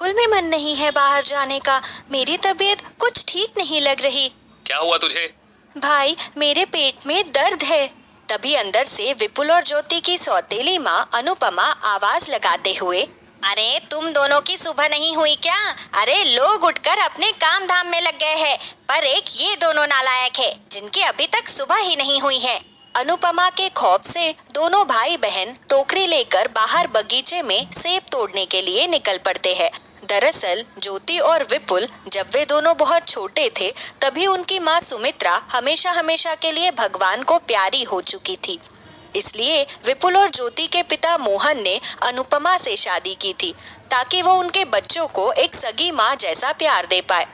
बिल्कुल भी मन नहीं है बाहर जाने का। मेरी तबीयत कुछ ठीक नहीं लग रही। क्या हुआ तुझे? भाई, मेरे पेट में दर्द है। तभी अंदर से विपुल और ज्योति की सौतेली माँ अनुपमा आवाज लगाते हुए, अरे तुम दोनों की सुबह नहीं हुई क्या? अरे लोग उठकर अपने काम धाम में लग गए हैं, पर एक ये दोनों नालायक है जिनकी अभी तक सुबह ही नहीं हुई है। अनुपमा के खौफ से दोनों भाई बहन टोकरी लेकर बाहर बगीचे में सेब तोड़ने के लिए निकल पड़ते हैं। दरअसल ज्योति और विपुल जब वे दोनों बहुत छोटे थे तभी उनकी माँ सुमित्रा हमेशा हमेशा के लिए भगवान को प्यारी हो चुकी थी। इसलिए विपुल और ज्योति के पिता मोहन ने अनुपमा से शादी की थी ताकि वो उनके बच्चों को एक सगी माँ जैसा प्यार दे पाए।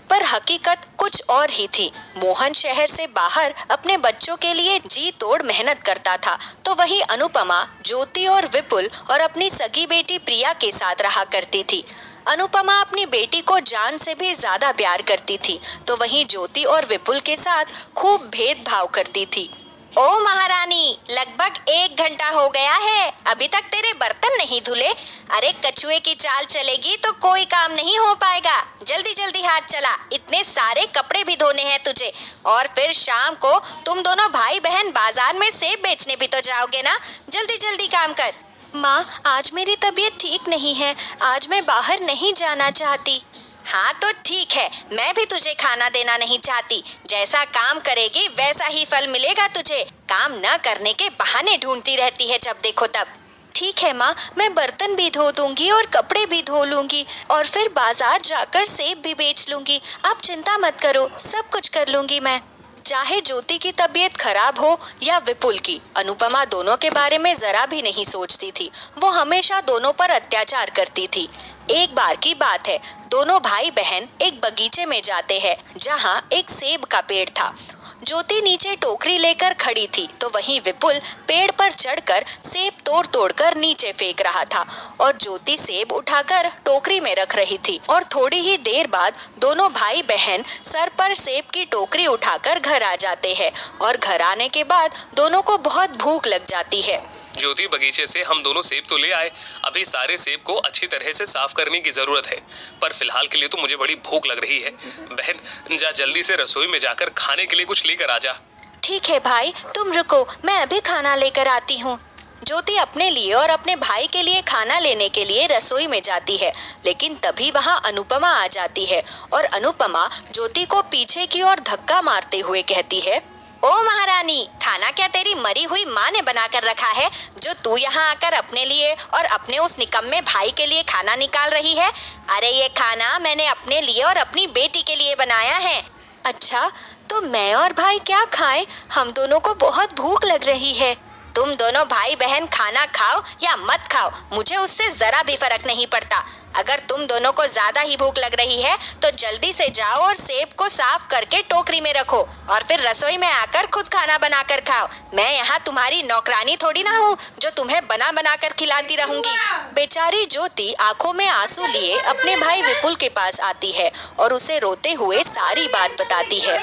पर हकीकत कुछ और ही थी। मोहन शहर से बाहर अपने बच्चों के लिए जी तोड़ मेहनत करता था, तो वही अनुपमा ज्योति और विपुल और अपनी सगी बेटी प्रिया के साथ रहा करती थी। अनुपमा अपनी बेटी को जान से भी ज्यादा प्यार करती थी, तो वहीं ज्योति और विपुल के साथ खूब भेदभाव करती थी। ओ महारानी, लगभग 1 घंटा हो गया है, अभी तक तेरे बर्तन नहीं धुले। अरे कछुए की चाल चलेगी तो कोई काम नहीं हो पाएगा। जल्दी जल्दी हाथ चला, इतने सारे कपड़े भी धोने हैं तुझे। और फिर शाम को तुम दोनों भाई बहन बाजार में सेब बेचने भी तो जाओगे ना। जल्दी जल्दी काम कर। माँ, आज मेरी तबीयत ठीक नहीं है, आज मैं बाहर नहीं जाना चाहती। हाँ तो ठीक है, मैं भी तुझे खाना देना नहीं चाहती। जैसा काम करेगी वैसा ही फल मिलेगा तुझे। काम न करने के बहाने ढूंढती रहती है जब देखो तब। ठीक है माँ, मैं बर्तन भी धो दूंगी और कपड़े भी धो लूंगी और फिर बाजार जाकर सेब भी बेच लूंगी। आप चिंता मत करो, सब कुछ कर लूंगी मैं। चाहे ज्योति की तबीयत खराब हो या विपुल की, अनुपमा दोनों के बारे में जरा भी नहीं सोचती थी। वो हमेशा दोनों पर अत्याचार करती थी। एक बार की बात है, दोनों भाई बहन एक बगीचे में जाते हैं जहाँ एक सेब का पेड़ था। ज्योति नीचे टोकरी लेकर खड़ी थी, तो वहीं विपुल पेड़ पर चढ़कर सेब तोड़ तोड़ कर नीचे फेंक रहा था और ज्योति सेब उठाकर टोकरी में रख रही थी। और थोड़ी ही देर बाद दोनों भाई बहन सर पर सेब की टोकरी उठाकर घर आ जाते हैं और घर आने के बाद दोनों को बहुत भूख लग जाती है। ज्योति, बगीचे से हम दोनों सेब तो ले आए, अभी सारे सेब को अच्छी तरह से साफ करने की जरूरत है, पर फिलहाल के लिए तो मुझे बड़ी भूख लग रही है। बहन, जा जल्दी से रसोई में जाकर खाने के लिए कुछ लेकर आ जा। ठीक है भाई, तुम रुको, मैं अभी खाना लेकर आती हूँ। ज्योति अपने लिए और अपने भाई के लिए खाना लेने के लिए रसोई में जाती है, लेकिन तभी वहाँ अनुपमा आ जाती है और अनुपमा ज्योति को पीछे की ओर धक्का मारते हुए कहती है, ओ महारानी, खाना क्या तेरी मरी हुई माँ ने बना कर रखा है जो तू यहाँ आकर अपने लिए और अपने उस निकम्मे भाई के लिए खाना निकाल रही है? अरे ये खाना मैंने अपने लिए और अपनी बेटी के लिए बनाया है। अच्छा, तो मैं और भाई क्या खाएं? हम दोनों को बहुत भूख लग रही है। तुम दोनों भाई बहन खाना खाओ या मत खाओ, मुझे उससे जरा भी फर्क नहीं पड़ता। अगर तुम दोनों को ज्यादा ही भूख लग रही है तो जल्दी से जाओ और सेब को साफ करके टोकरी में रखो और फिर रसोई में आकर खुद खाना बनाकर खाओ। मैं यहाँ तुम्हारी नौकरानी थोड़ी ना हूँ जो तुम्हें बना बना कर खिलाती रहूंगी। बेचारी ज्योति आंखों में आंसू लिए अपने भाई विपुल के पास आती है और उसे रोते हुए सारी बात बताती है।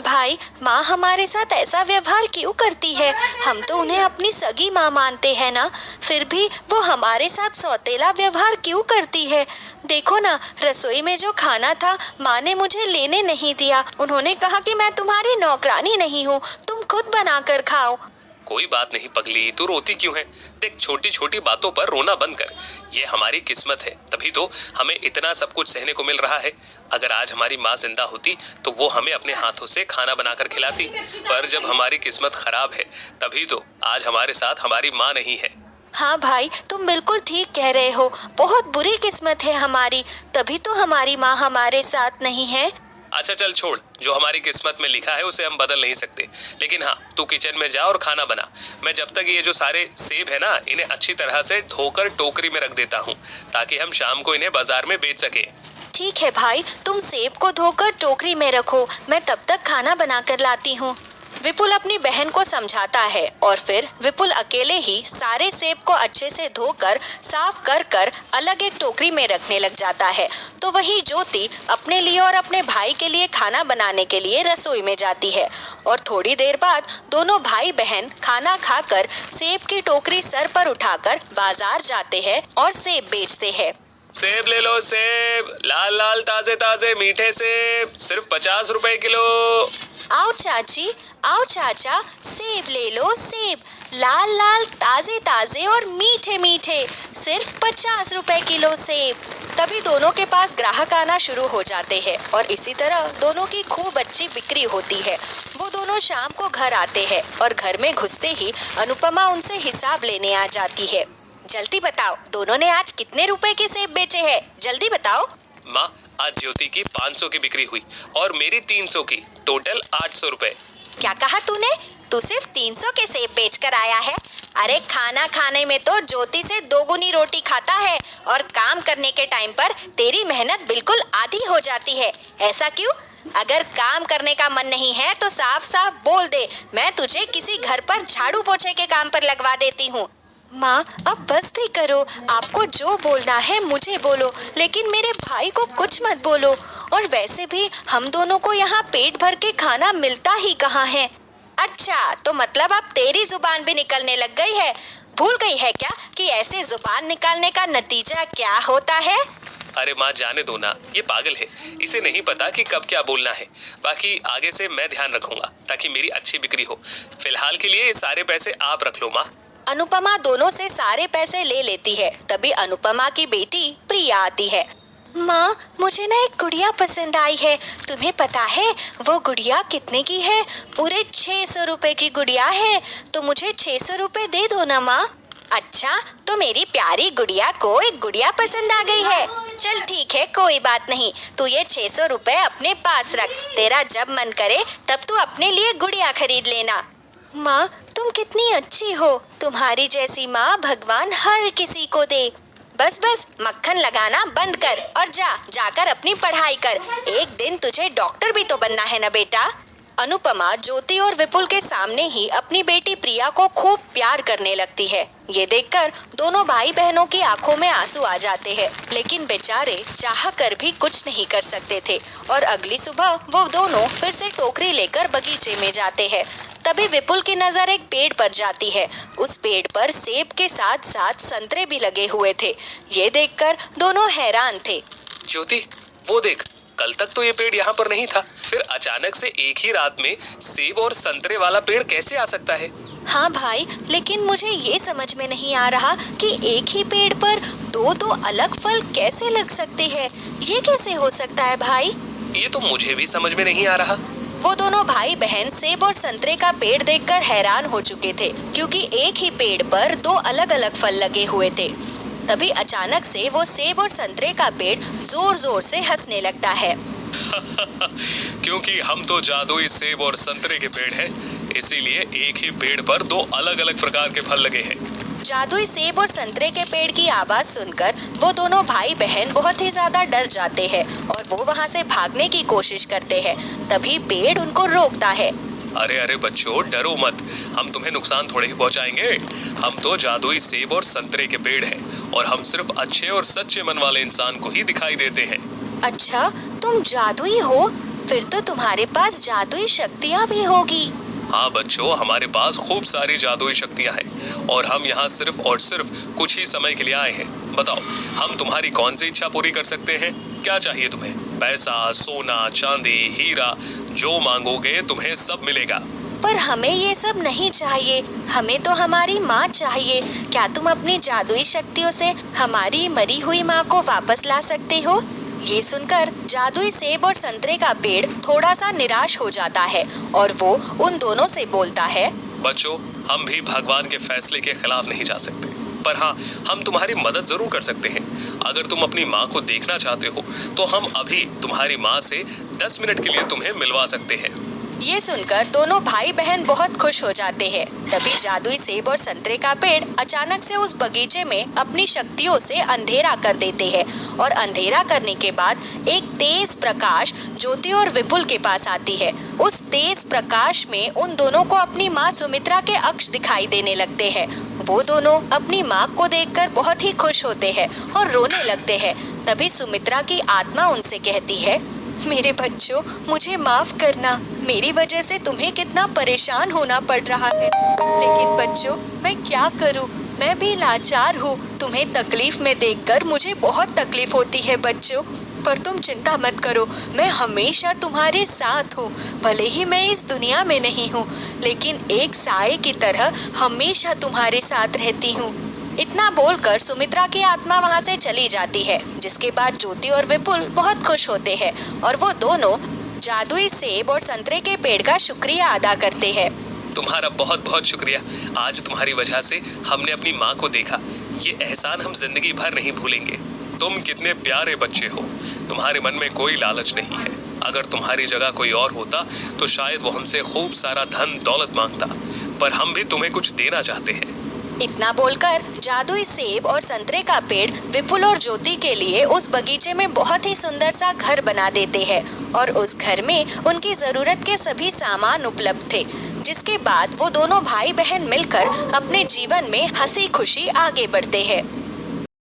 भाई, माँ हमारे साथ ऐसा व्यवहार क्यों करती है? हम तो उन्हें अपनी सगी माँ मानते हैं ना, फिर भी वो हमारे साथ सौतेला व्यवहार क्यों करती है? देखो ना, रसोई में जो खाना था माँ ने मुझे लेने नहीं दिया। उन्होंने कहा कि मैं तुम्हारी नौकरानी नहीं हूँ, तुम खुद बना कर खाओ। कोई बात नहीं पगली, तू रोती क्यों है? देख, छोटी छोटी बातों पर रोना बंद कर। ये हमारी किस्मत है, तभी तो हमें इतना सब कुछ सहने को मिल रहा है। अगर आज हमारी माँ जिंदा होती तो वो हमें अपने हाथों से खाना बनाकर खिलाती, पर जब हमारी किस्मत खराब है तभी तो आज हमारे साथ हमारी माँ नहीं है। हाँ भाई, तुम बिल्कुल ठीक कह रहे हो। बहुत बुरी किस्मत है हमारी, तभी तो हमारी माँ हमारे साथ नहीं है। अच्छा चल छोड़, जो हमारी किस्मत में लिखा है उसे हम बदल नहीं सकते। लेकिन हाँ, तू किचन में जा और खाना बना। मैं जब तक ये जो सारे सेब है ना, इन्हें अच्छी तरह से धोकर टोकरी में रख देता हूँ ताकि हम शाम को इन्हें बाजार में बेच सके। ठीक है भाई, तुम सेब को धोकर टोकरी में रखो, मैं तब तक खाना बना कर लाती हूँ। विपुल अपनी बहन को समझाता है और फिर विपुल अकेले ही सारे सेब को अच्छे से धोकर साफ कर कर अलग एक टोकरी में रखने लग जाता है। तो वही ज्योति अपने लिए और अपने भाई के लिए खाना बनाने के लिए रसोई में जाती है और थोड़ी देर बाद दोनों भाई बहन खाना खाकर सेब की टोकरी सर पर उठाकर बाजार जाते हैं और सेब बेचते हैं। सेब ले लो, सेब, लाल लाल ताजे ताजे मीठे सेब, सिर्फ 50 रुपए किलो। आओ चाची, आओ चाचा, सेब ले लो, सेब, लाल लाल ताजे ताजे और मीठे मीठे, सिर्फ 50 रुपए किलो सेब। तभी दोनों के पास ग्राहक आना शुरू हो जाते हैं और इसी तरह दोनों की खूब अच्छी बिक्री होती है। वो दोनों शाम को घर आते हैं और घर में घुसते ही अनुपमा उनसे हिसाब लेने आ जाती है। जल्दी बताओ, दोनों ने आज कितने रुपए के सेब बेचे हैं? जल्दी बताओ। माँ, आज ज्योति की 500 की बिक्री हुई और मेरी 300 की, टोटल 800 रुपए। क्या कहा तूने? तू सिर्फ 300 के सेब बेच कर आया है? अरे खाना खाने में तो ज्योति से 2 गुनी रोटी खाता है और काम करने के टाइम पर तेरी मेहनत बिल्कुल आधी हो जाती है। ऐसा क्यों? अगर काम करने का मन नहीं है तो साफ साफ बोल दे, मैं तुझे किसी घर पर झाड़ू पोछे के काम पर लगवा देती हूँ। माँ, अब बस भी करो, आपको जो बोलना है मुझे बोलो, लेकिन मेरे भाई को कुछ मत बोलो। और वैसे भी हम दोनों को यहाँ पेट भर के खाना मिलता ही कहाँ है। अच्छा, तो मतलब अब तेरी जुबान भी निकलने लग गई है? भूल गई है क्या कि ऐसे जुबान निकालने का नतीजा क्या होता है? अरे माँ, जाने दो ना, ये पागल है, इसे नहीं पता कि कब क्या बोलना है। बाकी आगे से मैं ध्यान रखूंगा ताकि मेरी अच्छी बिक्री हो। फिलहाल के लिए ये सारे पैसे आप रख लो माँ। अनुपमा दोनों से सारे पैसे ले लेती है। तभी अनुपमा की बेटी प्रिया आती है। माँ, मुझे ना एक गुड़िया पसंद आई है। तुम्हें पता है वो गुड़िया कितने की है? पूरे 600 रुपए की गुड़िया है। तो मुझे 600 रुपए दे दो ना माँ। अच्छा, तो मेरी प्यारी गुड़िया को एक गुड़िया पसंद आ गई है। चल ठीक है, कोई बात नहीं, तू ये 600 रुपए अपने पास रख। तेरा जब मन करे तब तू अपने लिए गुड़िया खरीद लेना। माँ, तुम कितनी अच्छी हो। तुम्हारी जैसी माँ भगवान हर किसी को दे। बस बस मक्खन लगाना बंद कर और जाकर अपनी पढ़ाई कर। एक दिन तुझे डॉक्टर भी तो बनना है ना बेटा। अनुपमा ज्योति और विपुल के सामने ही अपनी बेटी प्रिया को खूब प्यार करने लगती है। ये देखकर दोनों भाई बहनों की आंखों में आंसू आ जाते हैं, लेकिन बेचारे चाह कर भी कुछ नहीं कर सकते थे। और अगली सुबह वो दोनों फिर से टोकरी लेकर बगीचे में जाते हैं। तभी विपुल की नजर एक पेड़ पर जाती है। उस पेड़ पर सेब के साथ साथ संतरे भी लगे हुए थे। ये देखकर दोनों हैरान थे। ज्योति, वो देख, कल तक तो ये पेड़ यहाँ पर नहीं था, फिर अचानक से एक ही रात में सेब और संतरे वाला पेड़ कैसे आ सकता है? हाँ भाई, लेकिन मुझे ये समझ में नहीं आ रहा कि एक ही पेड़ पर दो अलग फल कैसे लग सकते हैं। ये कैसे हो सकता है भाई? ये तो मुझे भी समझ में नहीं आ रहा। वो दोनों भाई बहन सेब और संतरे का पेड़ देखकर हैरान हो चुके थे, क्योंकि एक ही पेड़ पर 2 अलग अलग फल लगे हुए थे। तभी अचानक से वो सेब और संतरे का पेड़ जोर जोर से हंसने लगता है। क्योंकि हम तो जादुई सेब और संतरे के पेड़ हैं, इसीलिए एक ही पेड़ पर 2 अलग अलग प्रकार के फल लगे हैं। जादुई सेब और संतरे के पेड़ की आवाज सुनकर वो दोनों भाई बहन बहुत ही ज्यादा डर जाते हैं और वो वहाँ से भागने की कोशिश करते हैं। तभी पेड़ उनको रोकता है। अरे अरे बच्चों, डरो मत, हम तुम्हें नुकसान थोड़े ही पहुंचाएंगे। हम तो जादुई सेब और संतरे के पेड़ हैं और हम सिर्फ अच्छे और सच्चे मन वाले इंसान को ही दिखाई देते हैं। अच्छा, तुम जादुई हो? फिर तो तुम्हारे पास जादुई शक्तियाँ भी होगी। हाँ बच्चों, हमारे पास खूब सारी जादुई शक्तियाँ हैं और हम यहाँ सिर्फ और सिर्फ कुछ ही समय के लिए आए हैं। बताओ, हम तुम्हारी कौन सी इच्छा पूरी कर सकते हैं? क्या चाहिए तुम्हें? पैसा, सोना, चांदी, हीरा, जो मांगोगे तुम्हें सब मिलेगा। पर हमें ये सब नहीं चाहिए, हमें तो हमारी माँ चाहिए। क्या तुम अपनी जादुई शक्तियों से हमारी मरी हुई माँ को वापस ला सकते हो? ये सुनकर जादुई सेब और संतरे का पेड़ थोड़ा सा निराश हो जाता है और वो उन दोनों से बोलता है। बच्चों, हम भी भगवान के फैसले के खिलाफ नहीं जा सकते, पर हाँ, हम तुम्हारी मदद जरूर कर सकते हैं। अगर तुम अपनी माँ को देखना चाहते हो तो हम अभी तुम्हारी माँ से 10 मिनट के लिए तुम्हें मिलवा सकते हैं। ये सुनकर दोनों भाई बहन बहुत खुश हो जाते हैं। तभी जादुई सेब और संतरे का पेड़ अचानक से उस बगीचे में अपनी शक्तियों से अंधेरा कर देते हैं और अंधेरा करने के बाद एक तेज प्रकाश ज्योति और विपुल के पास आती है। उस तेज प्रकाश में उन दोनों को अपनी माँ सुमित्रा के अक्ष दिखाई देने लगते हैं। वो दोनों अपनी माँ को देखकर बहुत ही खुश होते हैं और रोने लगते हैं। तभी सुमित्रा की आत्मा उनसे कहती है, मेरे बच्चों, मुझे माफ करना, मेरी वजह से तुम्हें कितना परेशान होना पड़ रहा है। लेकिन बच्चों, मैं क्या करूं? मैं भी लाचार हूँ। तुम्हें तकलीफ में देखकर मुझे बहुत तकलीफ होती है बच्चों, पर तुम चिंता मत करो, मैं हमेशा तुम्हारे साथ हूँ। भले ही मैं इस दुनिया में नहीं हूँ, लेकिन एक साए की तरह हमेशा तुम्हारे साथ रहती हूँ। इतना बोलकर सुमित्रा की आत्मा वहाँ से चली जाती है, जिसके बाद ज्योति और विपुल बहुत खुश होते हैं और वो दोनों जादुई सेब और संतरे के पेड़ का शुक्रिया अदा करते हैं। तुम्हारा बहुत बहुत शुक्रिया। आज तुम्हारी वजह से हमने अपनी माँ को देखा। ये एहसान हम जिंदगी भर नहीं भूलेंगे। तुम कितने प्यारे बच्चे हो। तुम्हारे मन में कोई लालच नहीं है। अगर तुम्हारी जगह कोई और होता तो शायद वो हमसे खूब सारा धन दौलत मांगता, पर हम भी तुम्हें कुछ देना चाहते हैं। इतना बोलकर जादुई सेब और संतरे का पेड़ विपुल और ज्योति के लिए उस बगीचे में बहुत ही सुंदर सा घर बना देते हैं और उस घर में उनकी जरूरत के सभी सामान उपलब्ध थे, जिसके बाद वो दोनों भाई बहन मिलकर अपने जीवन में हंसी खुशी आगे बढ़ते हैं।